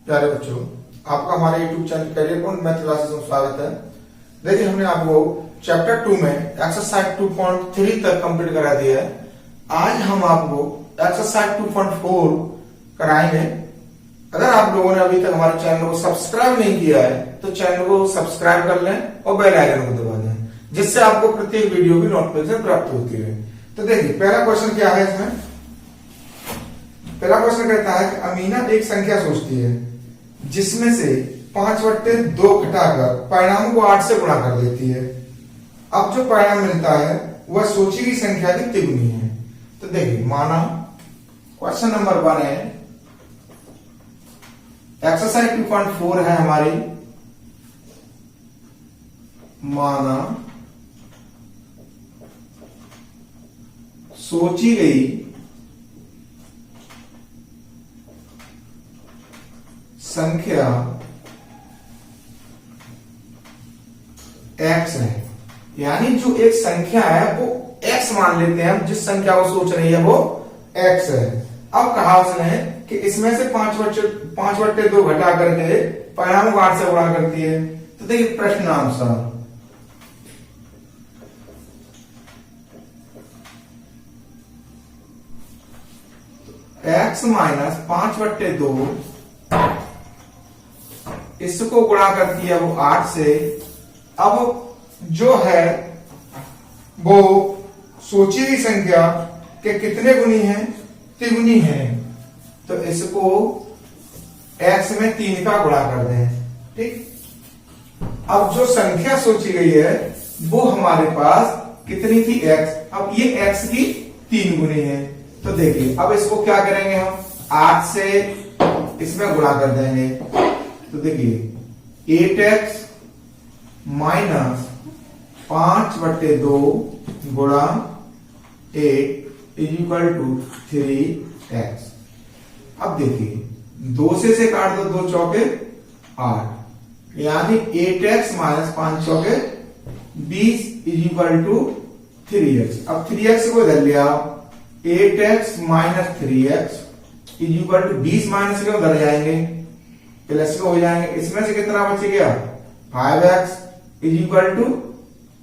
प्यारे बच्चों, आपका हमारे YouTube channel career point math classes में स्वागत है। देखिए, हमने आपको चैप्टर 2 में एक्सरसाइज 2.3 तक कंप्लीट करा दिया है। आज हम आपको एक्सरसाइज 2.4 कराएंगे। अगर आप लोगों ने अभी तक हमारे चैनल को सब्सक्राइब नहीं किया है तो चैनल को सब्सक्राइब कर लें और बेल आइकन को दबा दें, जिससे आपको प्रत्येक वीडियो की नोटिफिकेशन प्राप्त होती है। तो देखिए, पहला क्वेश्चन क्या है इसमें। पहला क्वेश्चन कहता है कि अमीना एक संख्या सोचती है जिसमें से 5/2 घटाकर परिणाम को 8 से गुणा कर देती है। अब जो परिणाम मिलता है वह सोची गई संख्या की तिगुनी है। तो देखिए, माना क्वेश्चन नंबर 1 है, एक्सरसाइज 2.4 है हमारी। माना सोची गई संख्या x है, यानी जो एक संख्या है वो x मान लेते हैं हम, जिस संख्या को सोच रही है वो x है। अब कहा उसने कि इसमें से 5/2 घटा करके परिणाम को 8 से गुणा करती है। तो देखिए, प्रश्नानुसार x माइनस 5/2 इसको गुणा करती है वो 8 से। अब जो है वो सोची हुई संख्या के कितने गुनी है? तिगुनी है। तो इसको x में 3 का गुणा कर दें। ठीक। अब जो संख्या सोची गई है वो हमारे पास कितनी थी? x। अब ये x की 3 गुनी है। तो देखिए, अब इसको क्या करेंगे हम? 8 से इसमें गुणा कर देंगे। तो देखिए, 8x माइनस 5/2 गुणा 8 इज इक्वल टू 3x। अब देखिए, 2 से काट दो, 2 चौके 8, यानी 8x माइनस 5 चौके 20 इज इक्वल टू 3x। अब 3x को इधर लिया, 8x minus 3x is equal to 20 minus के उधर जाएंगे, प्लस के हो जाएंगे। इसमें से कितना बच गया? 5x is equal to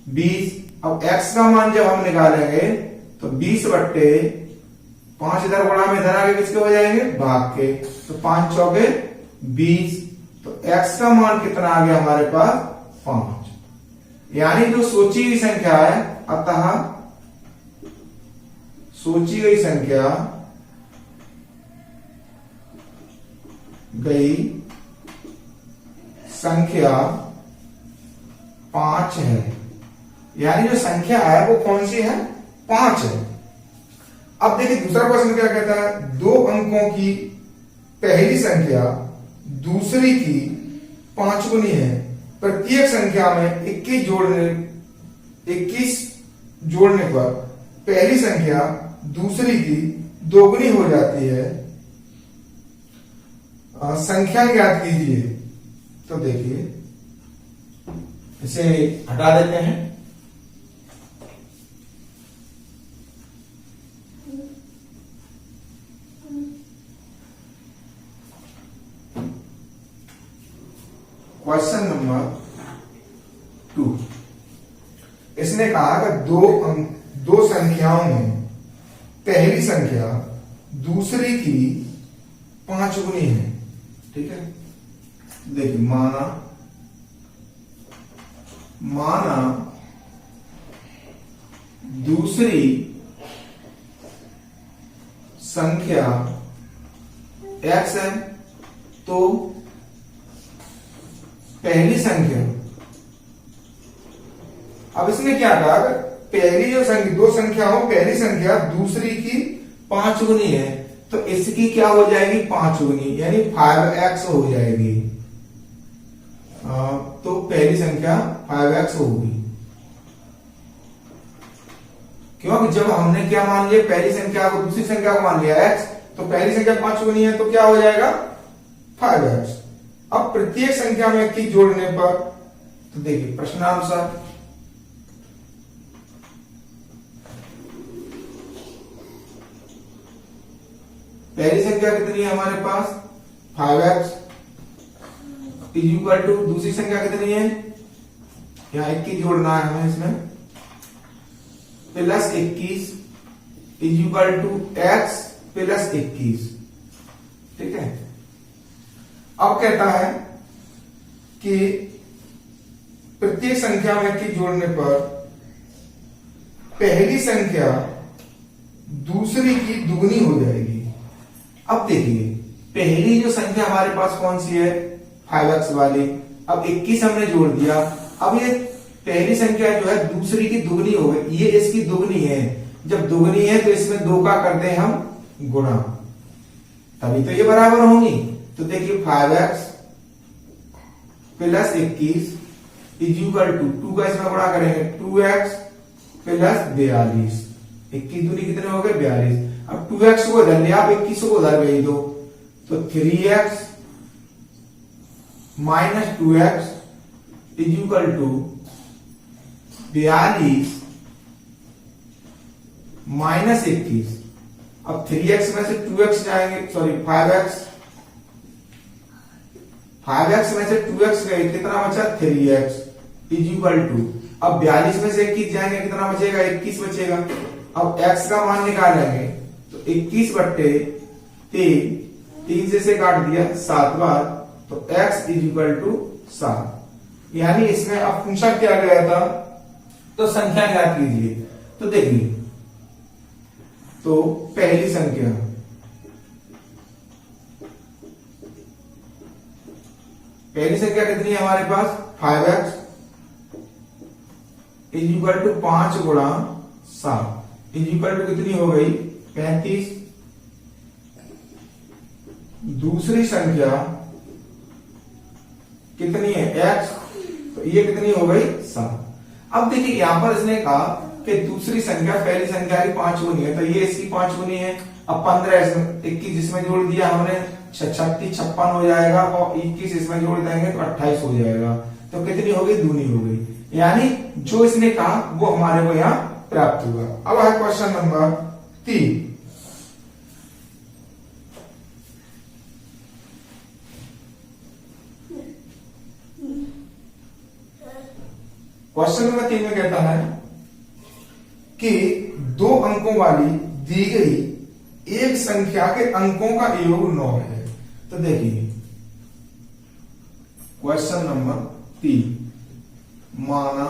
20। अब x का मान जब हम निकालेंगे तो 20/5 इधर गुणा में इधर आगे किसके हो जाएंगे? भाग के। तो 5 चौके 20। तो x का मान कितना आ गया हमारे पास? 5। यानी जो सोची हुई संख्या है, अतः सोची गई संख्या संख्या 5 है। यानी जो संख्या है वो कौन सी है? 5 है। अब देखिए, दूसरा क्वेश्चन क्या कहता है? 2 अंकों की पहली संख्या दूसरी की 5 गुनी है। प्रत्येक संख्या में 21 जोड़ने पर पहली संख्या दूसरी की 2 गुनी हो जाती है। संख्या ज्ञात कीजिए। तो देखिए, इसे हटा देते हैं। क्वेश्चन नंबर 2, इसने कहा कि दो संख्याओं में पहली संख्या दूसरी की 5 गुनी है। ठीक है। देखिए, माना दूसरी संख्या x है तो पहली संख्या, अब इसने क्या कहा? पहली जो संख्या, 2 संख्या हो, पहली संख्या दूसरी की 5 गुनी है, तो इसकी क्या हो जाएगी? 5 गुनी, यानी 5x हो जाएगी। तो पहली संख्या 5x होगी, क्योंकि जब हमने क्या मान लिया? पहली संख्या को दूसरी संख्या को मान लिया x, तो पहली संख्या 5 गुनी है तो क्या हो जाएगा? 5x। अब प्रत्येक संख्या में 21 जोड़ने पर, तो देखिए, प्रश्नानुसार पहली संख्या कितनी है हमारे पास? 5x। इज इक्वल टू दूसरी संख्या कितनी है, यहाँ 21 जोड़ना है हमें इसमें, plus 21 is equal to x plus 21। ठीक है, अब कहता है कि प्रत्येक संख्या में 21 जोड़ने पर पहली संख्या दूसरी की दुगनी हो जाएगी। अब देखिए पहली जो संख्या हमारे पास कौन सी है, 5x वाली। अब 21 हमने जोड़ दिया, अब ये पहली संख्या जो है दूसरी की दुगनी हो गई, ये इसकी दुगनी है। जब दुगनी है तो इसमें 2 का करते हैं हम गुणा, तभी तो ये बराबर होंगी। तो देखिए 5x plus 21 is equal to 2 का इसमें गुणा करेंगे 2x प्लस 42। 21 दूनी कितने हो गए 42। अब 2x को उधर ले आप 21 को उधर भेज दो, तो 3x minus 2x is equal to 42 minus 21। अब 3x में से 2x जाएंगे, सॉरी 5x में से 2x गए, कितना बचा 3x इज इक्वल टू, अब 42 में से 21 जाएंगे, कितना बचेगा 21 बचेगा। अब x का मान निकालेंगे तो 21 बट्टे 3 से काट दिया 7 बार, तो x इज इक्वल टू 7। यानी इसमें अब पूछा क्या गया था, तो संख्या ज्ञात कीजिए। तो देखिए, तो पहली संख्या कितनी है हमारे पास 5x इज इक्वल टू 5 गुणा 7 इज इक्वल टू कितनी हो गई 35। दूसरी संख्या कितनी है x, तो ये कितनी हो गई 7। अब देखिए यहां पर इसने कहा कि दूसरी संख्या पहली संख्या की 5 गुनी है, तो ये इसकी 5 गुनी है। अब 15 इसमें 21 इसमें जोड़ दिया हमने, 36 56 हो जाएगा, और 21 इसमें जोड़ देंगे तो 28 हो जाएगा। तो कितनी हो गई दूनी हो गई, यानी जो इसने कहा वो हमारे को यहाँ प्राप्त हुआ। अब है क्वेश्चन नंबर 3। क्वेश्चन नंबर 3 में कहता है कि 2 अंकों वाली दी गई एक संख्या के अंकों का योग 9 है। तो देखिए क्वेश्चन नंबर 3, माना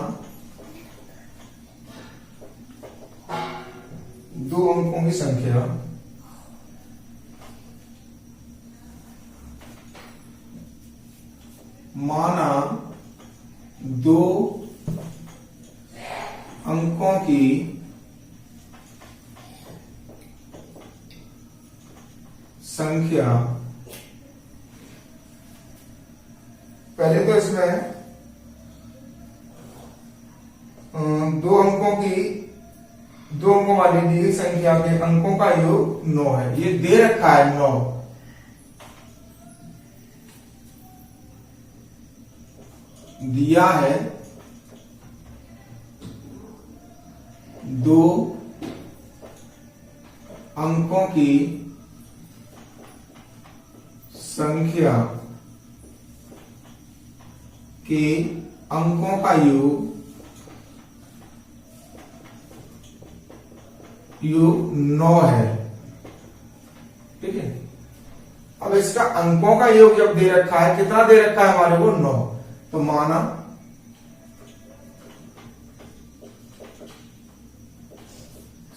2 अंकों की संख्या माना 2 अंकों की संख्या, पहले तो इसमें 2 अंकों वाली दी गई संख्या के अंकों का योग 9 है। ये दे रखा है 9, दिया है 2 अंकों की संख्या के अंकों का योग 9 है। ठीक है, अब इसका अंकों का योग जब दे रखा है, कितना दे रखा है हमारे को 9, तो माना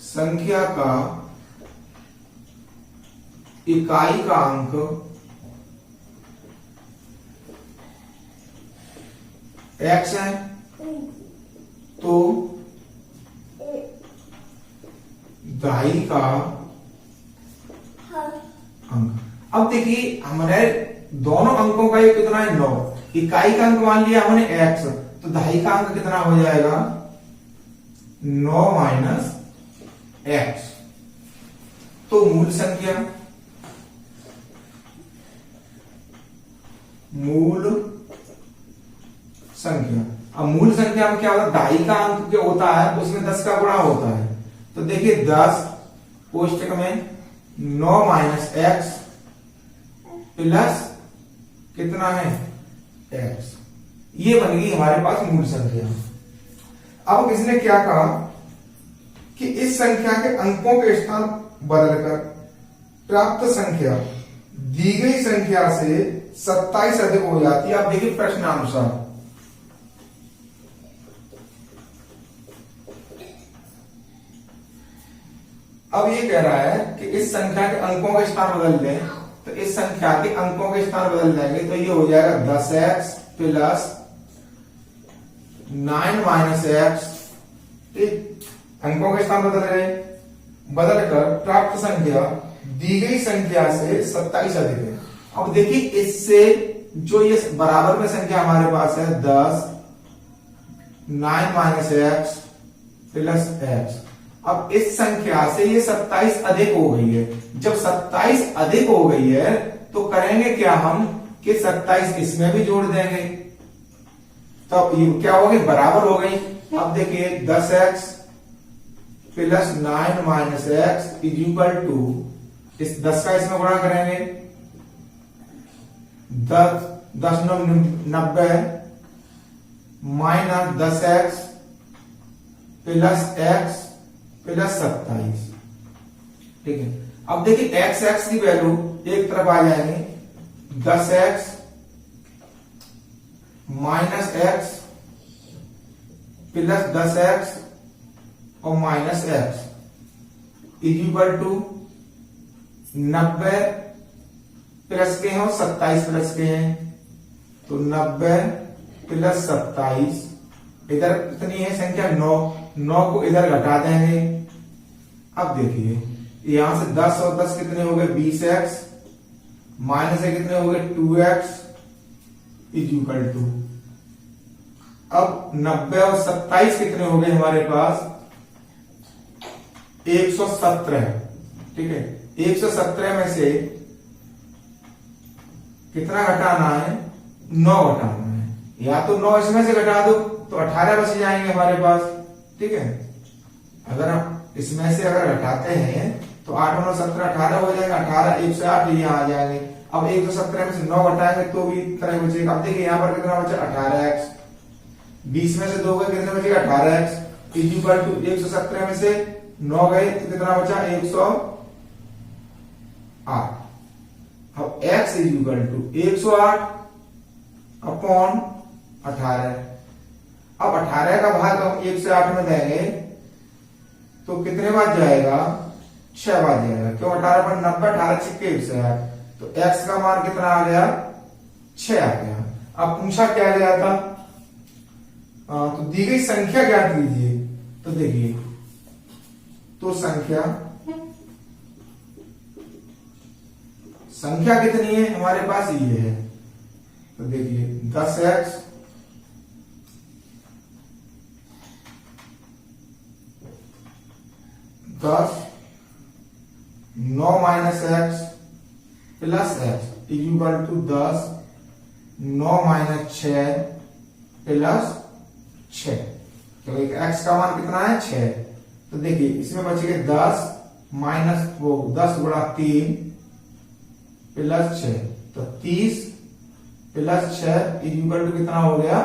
संख्या का इकाई का अंक x है, तो दहाई का अंक। अब देखिए हमारे दोनों अंकों का ये कितना है 9, इकाई का अंक मान लिया हमने x, तो दहाई का अंक कितना हो जाएगा 9 माइनस x। तो मूल संख्या अब मूल संख्या में क्या होता है, दहाई का अंक जो होता है उसमें 10 का गुणा होता है। तो देखिए 10 कोष्टक में 9 माइनस x प्लस कितना है एक्स। ये बन गई हमारे पास मूल संख्या। अब इसने क्या कहा कि इस संख्या के अंकों के स्थान बदलकर प्राप्त संख्या दी गई संख्या से 27 अधिक हो जाती है। आप देखिए प्रश्नानुसार, अब ये कह रहा है कि इस संख्या के अंकों के स्थान बदल दें, तो इस संख्या के अंकों के स्थान बदल देंगे तो ये हो जाएगा 10x प्लस 9 माइनस एक्स। ठीक, अंकों के स्थान बदल रहे, बदलकर प्राप्त संख्या दी गई संख्या से 27 अधिक है। अब देखिए इससे जो ये बराबर में संख्या हमारे पास है 10 9 माइनस एक्स प्लस एक्स। अब इस संख्या से ये 27 अधिक हो गई है। जब 27 अधिक हो गई है तो करेंगे क्या हम कि 27 इसमें भी जोड़ देंगे, तब ये क्या हो गई, बराबर हो गई। अब देखिए 10x plus 9 minus x is equal to, इस 10 का इसमें गुणा करेंगे, 10 90 minus 10x plus x plus 27। ठीक है, अब देखिए x की वैल्यू एक तरफ आ जाएंगे, 10x minus x plus 10x और minus x is equal to 90 plus के हैं और 27 प्लस के हैं, तो 90 प्लस 27, इधर कितनी है संख्या 9 को इधर घटा देंगे। अब देखिए यहां से 10 और 10 कितने हो गए 20x, माइनस से कितने हो गए 2x इज इक्वल टू, अब 90 और 27 कितने हो गए हमारे पास 117। ठीक है, 117 में से कितना घटाना है, 9 घटाना है, या तो 9 इसमें से घटा दो तो 18 बच जाएंगे हमारे पास। ठीक है, अगर हम इसमें से अगर घटाते हैं तो 8 9 17 18 हो जाएगा, 18 1 से 8 यहाँ आ जाएंगे। अब 117 में से 9 घटाएंगे तो भी इतना ही बचेगा। अब देखिए यहाँ पर कितना बचा 18x, 20 में से 2 गए कितने बचेगा 18x इज इक्वल टू 117 में से 9 गए तो कितना बचा 108। अब x is equal to 108 upon 18। अब 18 का भाग हम 1 से 8 में देंगे तो कितने बार जाएगा 6 बार जाएगा, क्यों 18 पर 90, 18 छिक्के 1 से 8, तो x का मान कितना आ गया 6 आ गया। अब पूछा क्या गया था, तो दी गई संख्या ज्ञात कीजिए, तो देखिए तो संख्या कितनी है हमारे पास ये है, तो देखिए 10x दस 9 minus x plus x is equal to 10 9 minus 6 plus 6। तो एक x का मान कितना है 6, तो देखिए इसमें बचेगा 10 माइनस वो 10 गुणा 3 प्लस 6, तो 30 प्लस 6 इज इक्वल टू कितना हो गया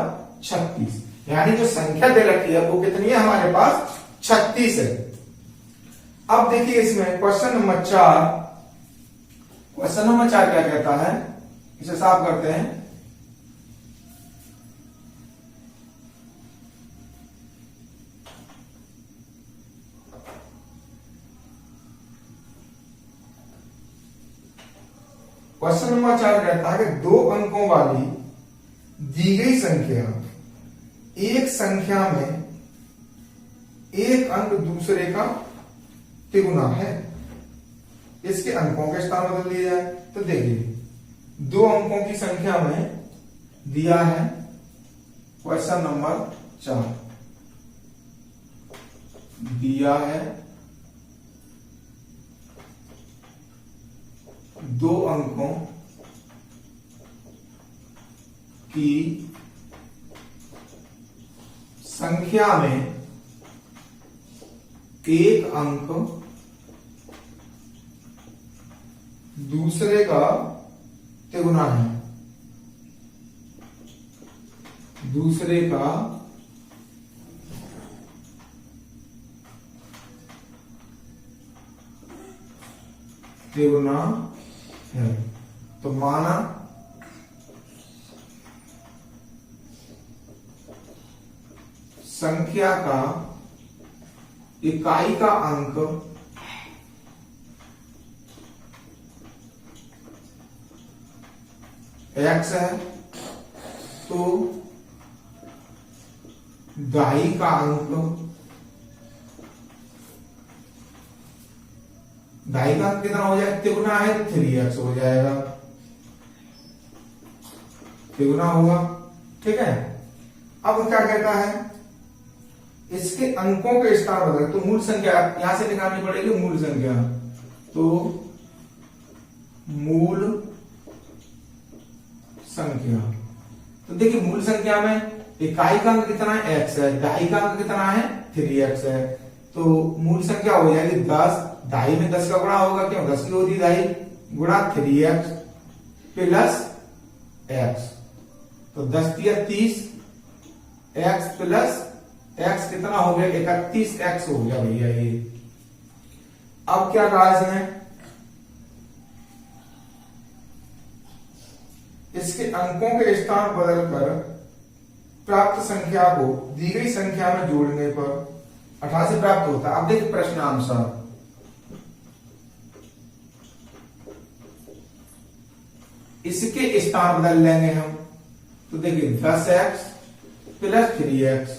36। यानी जो संख्या दे रखी है वो कितनी है हमारे पास 36 है। अब देखिए इसमें क्वेश्चन नंबर 4, क्वेश्चन नंबर 4 क्या कहता है, इसे साफ करते हैं। क्वेश्चन नंबर 4 कहता है कि 2 अंकों वाली दी गई संख्या एक संख्या में एक अंक दूसरे का तिगुना है, इसके अंकों के स्थान बदल दिया जाए। तो देखिए 2 अंकों की संख्या में दिया है क्वेश्चन नंबर 4, दिया है 2 अंकों की संख्या में एक अंक दूसरे का तिगुना है। दूसरे का तिगुना है। तो माना संख्या का इकाई का अंक x है, तो दाई का अंक, दाई का अंक कितना हो जाएगा, तिगुना है 3x हो जाएगा, तिगुना होगा। ठीक है। अब क्या कहता है, इसके अंकों के स्थान बदल, तो मूल संख्या यहां से निकालनी पड़ेगी, मूल संख्या। तो मूल संख्या, तो देखिए मूल संख्या में इकाई का अंक कितना है, x है, दाई का अंक कितना है, 3x है। तो मूल संख्या हो जाएगी 10, दाई में 10 का गुणा होगा, क्यों 10 की होती दाई, गुणा 3x प्लस x। तो 10 दिया 30, x प्लस x कितना हो गया, 31x हो गया भैया ये। अब क्या कहा इसने, इसके अंकों के स्थान बदलकर प्राप्त संख्या को दी गई संख्या में जोड़ने पर 88 प्राप्त होता है। अब देखिए प्रश्नानुसार, इसके स्थान बदल लेंगे हम, तो देखिए 10x प्लस 3x,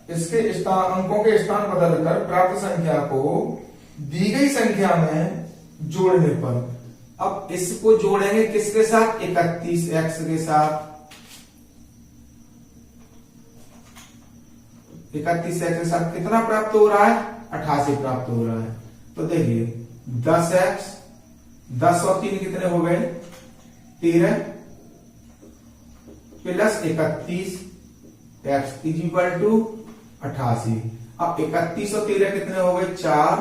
इसके स्थान, अंकों के स्थान बदलकर प्राप्त संख्या को दी गई संख्या में जोड़ने पर, अब इसको जोड़ेंगे किसके साथ, 31x के साथ, 31x के साथ कितना प्राप्त हो रहा है, 88 प्राप्त हो रहा है। तो देखिए 10x, 10 और 3 कितने हो गए, 13 plus 31x is equal to 88। अब 31 और 13 कितने हो गए, 4,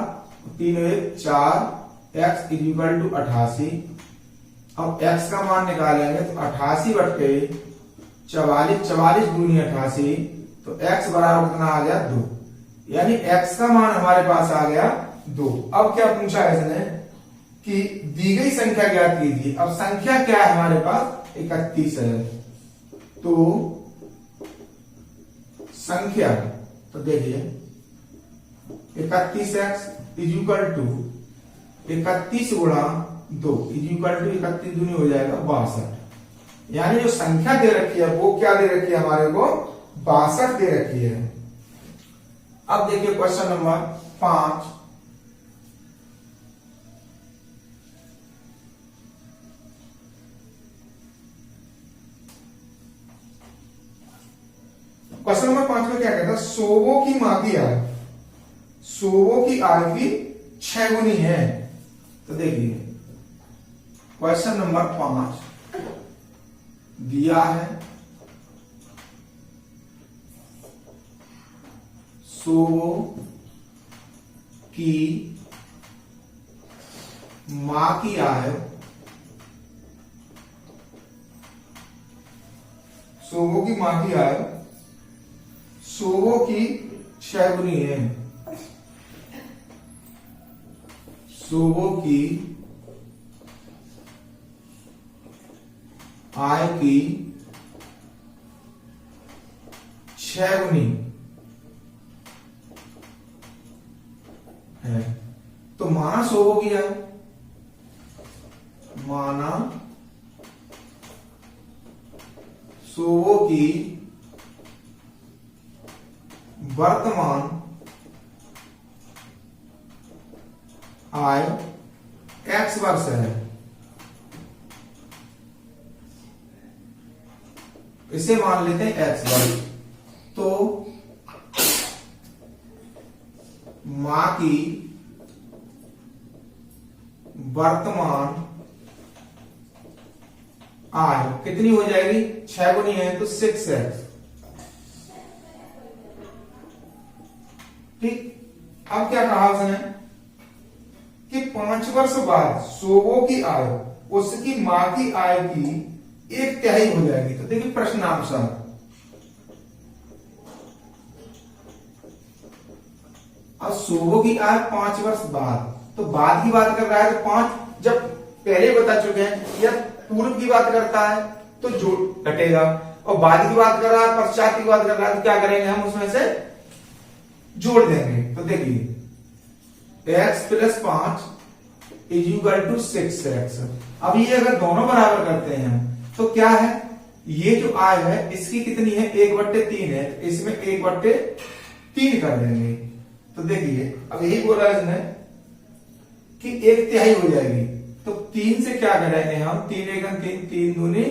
3 हुए 4, x इज इक्वल टू 88। अब x का मान निकालेंगे तो 88 बटे 44, 44 दूनी 88, तो x बराबर कितना आ गया, 2। यानी x का मान हमारे पास आ गया 2। अब क्या पूछा है इसने कि दी गई संख्या ज्ञात कीजिए। अब संख्या क्या है हमारे पास, 31 है, तो संख्या, तो देखिए 31x इज इक्वल टू 31 गुणा 2 इज इक्वल टू 31 दूनी हो जाएगा 62। यानी जो संख्या दे रखी है वो क्या दे रखी है हमारे को, 62 दे रखी है। अब देखिए क्वेश्चन नंबर 5, क्वेश्चन नंबर 5 में क्या कहता है, सोवो की मां की आय, सोवो की आय की 6 गुनी है। तो देखिए क्वेश्चन नंबर 5 दिया है, सोवो की मां की आय, सोवो की मां की आय सोवो की 6 गुनी है, सोवो की आय की 6 गुनी है। तो माना सोवो की आय, माना सोवो की वर्तमान आय x वर्ष है, इसे मान लेते हैं x वर्ष। तो मां की वर्तमान आय कितनी हो जाएगी, 6 गुनी है तो 6x। ठीक। अब क्या कहा उसने कि 5 वर्ष बाद सोवो की आय उसकी मां की आय की एक तिहाई हो जाएगी। तो देखिए प्रश्नानुसार अब 100 की आय 5 वर्ष बाद, तो बाद की बात कर रहा है, तो 5 जब पहले बता चुके हैं, या पूर्व की बात करता है तो जोड़ घटेगा, और बाद की बात कर रहा है, पश्चात की बात कर रहा है, तो क्या करेंगे हम उसमें से जोड़ देंगे। तो देखिए x plus 5 is equal to 6x। अब ये अगर दोनों बराबर करते हैं हम, तो क्या है, ये जो आय है इसकी कितनी है, 1/3 है, तो इसमें 1/3 कर देंगे। तो देखिए अब यही बोला इसने कि एक तिहाई हो जाएगी, तो 3 से क्या करेंगे हम, 3 एकम 3, 3 दूनी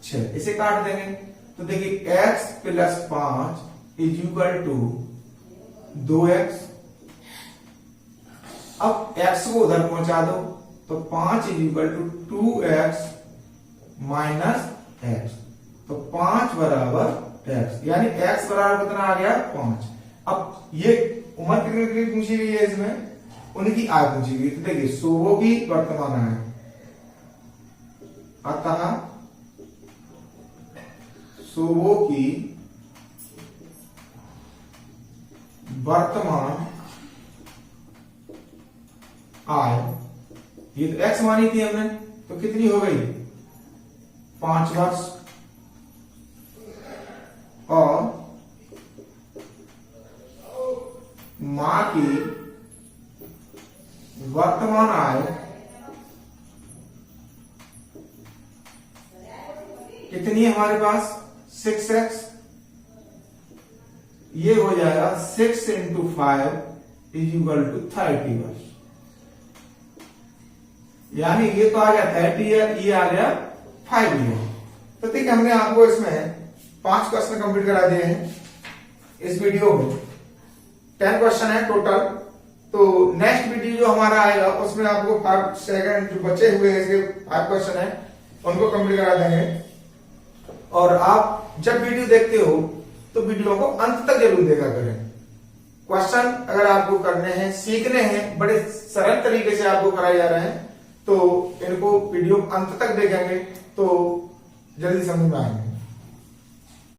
6, इसे काट देंगे। तो देखिए x plus 5 is equal to 2x। अब x को उधर पहुंचा दो, तो 5 is equal to 2x minus x, तो 5 बराबर x, यानी x बराबर कितना आ गया, 5। अब ये उम्र कितनी पूछी गई है, इसमें उनकी आय पूछी गई। तो देखिए 100 की वर्तमान आय, अतः 100 की वर्तमान आय, ये तो x मानी थी हमने, तो कितनी हो गई, 5 वर्ष, और मां की वर्तमान आय कितनी है हमारे पास, 6x। ये हो जाएगा 6 इंटू 5 इज इक्वल टू 30 वर्ष, यानी ये तो आ गया 30 ईयर, ये आ गया 5 ईयर। तो ठीक है, हमने आपको इसमें 5 क्वेश्चन कंप्लीट करा दिए हैं। इस वीडियो में 10 क्वेश्चन है टोटल। तो नेक्स्ट वीडियो जो हमारा आएगा उसमें आपको 5 सेकंड जो बचे हुए इसके 5 क्वेश्चन है उनको कंप्लीट करा देंगे। और आप जब वीडियो देखते हो तो वीडियो को अंत तक जरूर देखा करें। क्वेश्चन अगर आपको करने हैं, सीखने हैं, बड़े सरल तरीके से आपको कराए जा रहे हैं, तो इनको वीडियो अंत तक देखेंगे तो जल्दी समझ में आएंगे।